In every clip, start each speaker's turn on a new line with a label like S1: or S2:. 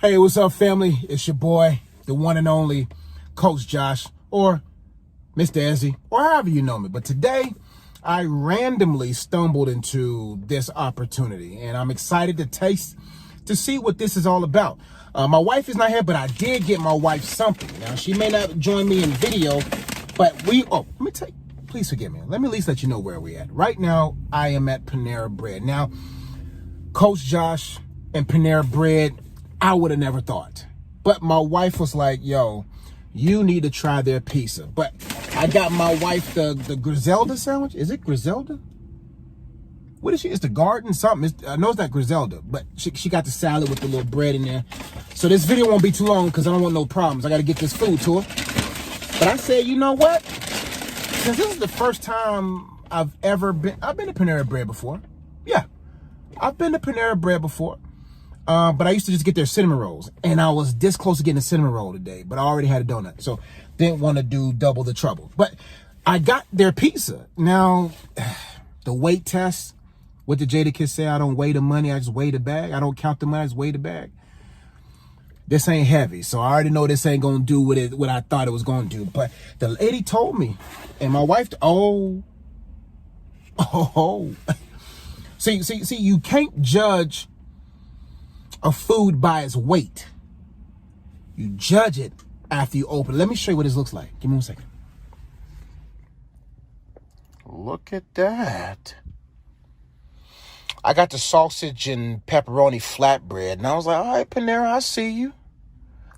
S1: Hey, what's up, family? It's your boy, the one and only Coach Josh, or Mr. Ezzy, or however you know me. But today, I randomly stumbled into this opportunity, and I'm excited to see what this is all about. My wife is not here, but I did get my wife something. Now, she may not join me in video, but let me tell you, please forgive me. Let me at least let you know where we're at. Right now, I am at Panera Bread. Now, Coach Josh and Panera Bread, I would have never thought. But my wife was like, yo, you need to try their pizza. But I got my wife the Griselda sandwich. Is it Griselda? What is she? It's the garden something. I know it's not Griselda, but she got the salad with the little bread in there. So this video won't be too long because I don't want no problems. I got to get this food to her. But I said, you know what? Since this is the first time I've been to Panera Bread before. Yeah, I've been to Panera Bread before. But I used to just get their cinnamon rolls. And I was this close to getting a cinnamon roll today. But I already had a donut. So didn't want to do double the trouble. But I got their pizza. Now, the weight test. What did Jada Kiss say? I don't weigh the money. I just weigh the bag. I don't count the money. I just weigh the bag. This ain't heavy. So I already know this ain't going to do what I thought it was going to do. But the lady told me. And my wife, See, you can't judge a food by its weight. You judge it after you open it. Let me show you what this looks like. Give me 1 second. Look at that. I got the sausage and pepperoni flatbread, and I was like, all right, Panera, I see you.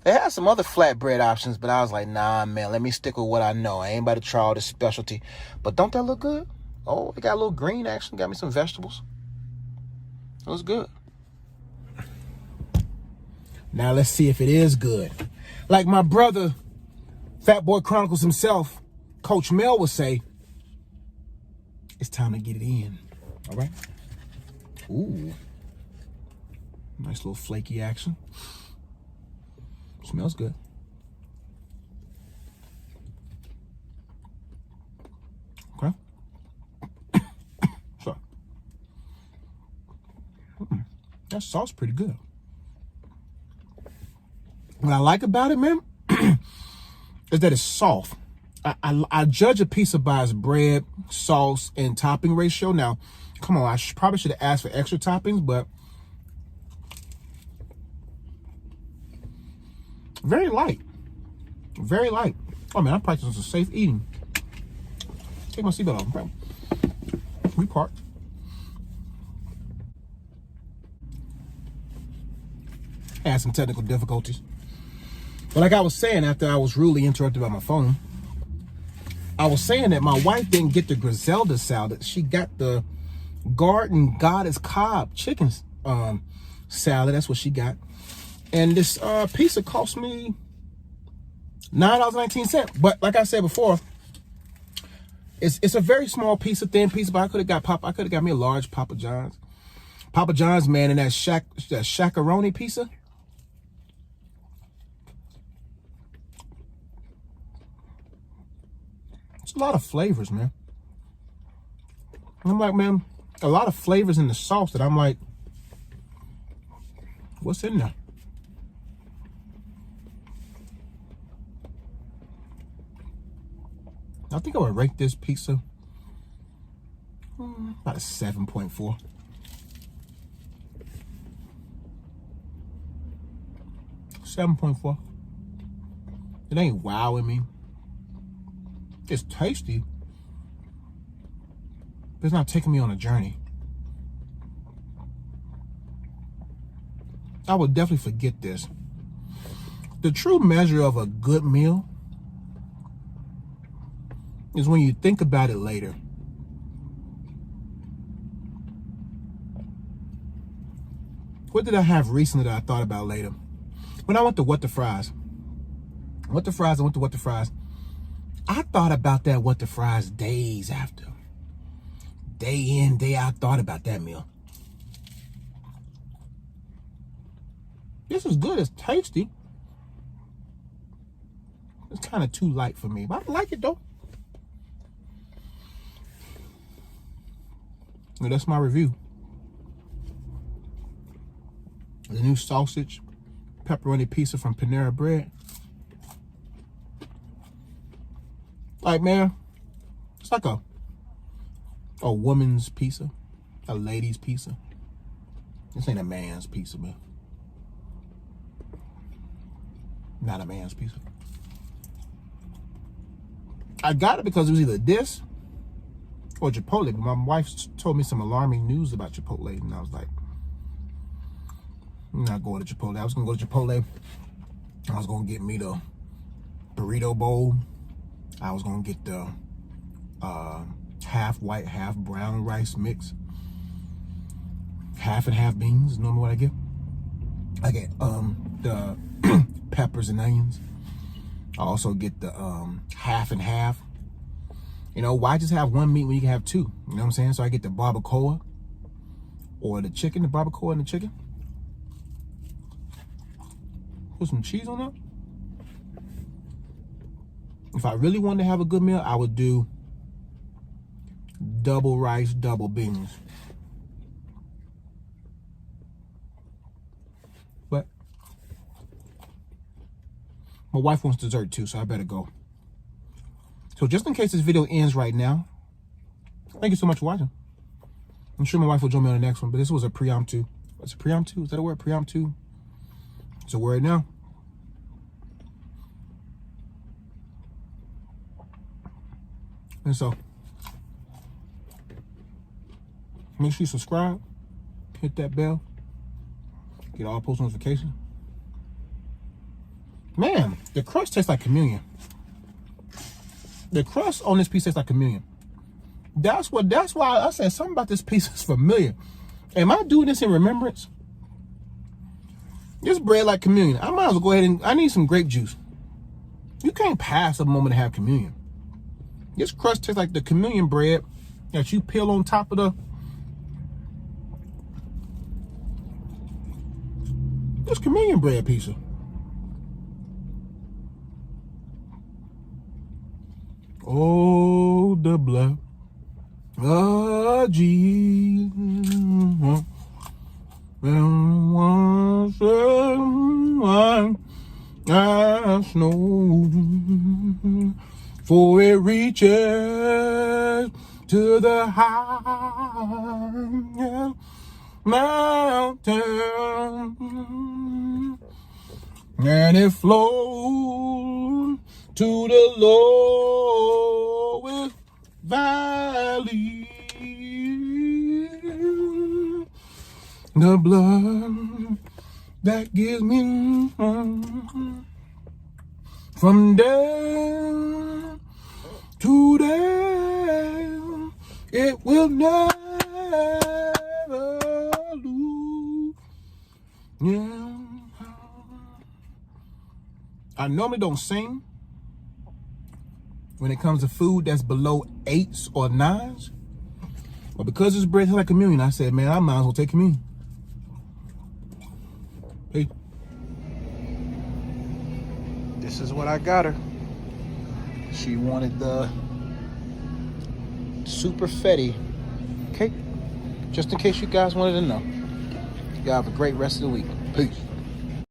S1: They had some other flatbread options, but I was like, nah, man, let me stick with what I know. I ain't about to try all this specialty. But don't that look good? Oh, it got a little green action. Got me some vegetables. It was good. Now let's see if it is good. Like my brother, Fat Boy Chronicles himself, Coach Mel would say, it's time to get it in. All right? Ooh. Nice little flaky action. Smells good. Okay. So. That sauce pretty good. What I like about it, man, is that it's soft. I judge a pizza by its bread, sauce, and topping ratio. Now, come on, I probably should have asked for extra toppings, but very light. Very light. Oh, man, I'm practicing some safe eating. Take my seatbelt off. Okay. We parked. Had some technical difficulties. But like I was saying, after I was rudely interrupted by my phone, I was saying that my wife didn't get the Griselda salad. She got the Garden Goddess Cobb chicken salad. That's what she got. And this pizza cost me $9.19. But like I said before, it's a very small pizza, thin pizza. But I could have got me a large Papa John's. Papa John's, man, and that shakaroni pizza. It's a lot of flavors, man. I'm like, man, a lot of flavors in the sauce that I'm like, what's in there? I think I would rate this pizza about a 7.4. 7.4. It ain't wowing me. It's tasty. But it's not taking me on a journey. I would definitely forget this. The true measure of a good meal is when you think about it later. What did I have recently that I thought about later? When I went to What the Fries. I thought about that What the Fries days after. Day in, day out, thought about that meal. This is good. It's tasty. It's kind of too light for me, but I like it though. Well, that's my review. The new sausage, pepperoni pizza from Panera Bread. Like, man, it's like a woman's pizza, a lady's pizza. This ain't a man's pizza, man. Not a man's pizza. I got it because it was either this or Chipotle, but my wife told me some alarming news about Chipotle, and I was like, I'm not going to Chipotle. I was going to go to Chipotle. I was going to get me the burrito bowl. I was going to get the half white, half brown rice mix. Half and half beans is normally what I get. I get the peppers and onions. I also get the half and half. You know, why just have one meat when you can have two? You know what I'm saying? So I get the barbacoa or the chicken, the barbacoa and the chicken. Put some cheese on that. If I really wanted to have a good meal, I would do double rice, double beans. But my wife wants dessert too, so I better go. So just in case this video ends right now, thank you so much for watching. I'm sure my wife will join me on the next one, but this was a preemptive. What's a preemptive? Is that a word? Preemptive? It's a word now. And so, make sure you subscribe, hit that bell, get all post notifications. Man, the crust tastes like communion. The crust on this piece tastes like communion. That's why I said something about this piece is familiar. Am I doing this in remembrance? This bread like communion. I might as well go ahead and, I need some grape juice. You can't pass a moment to have communion. This crust tastes like the communion bread that you peel on top of the, this communion bread pizza. Oh, the blood of Jesus, and once I know, for it reaches to the high mountain, and it flows to the lowest valley. The blood that gives me from day to day, it will never lose. Yeah. I normally don't sing when it comes to food that's below 8s or 9s. But because this bread tastes like communion, I said, man, I might as well take communion. Hey. This is what I got her. She wanted the super fetty cake. Just in case you guys wanted to know. You guys have a great rest of the week. Peace.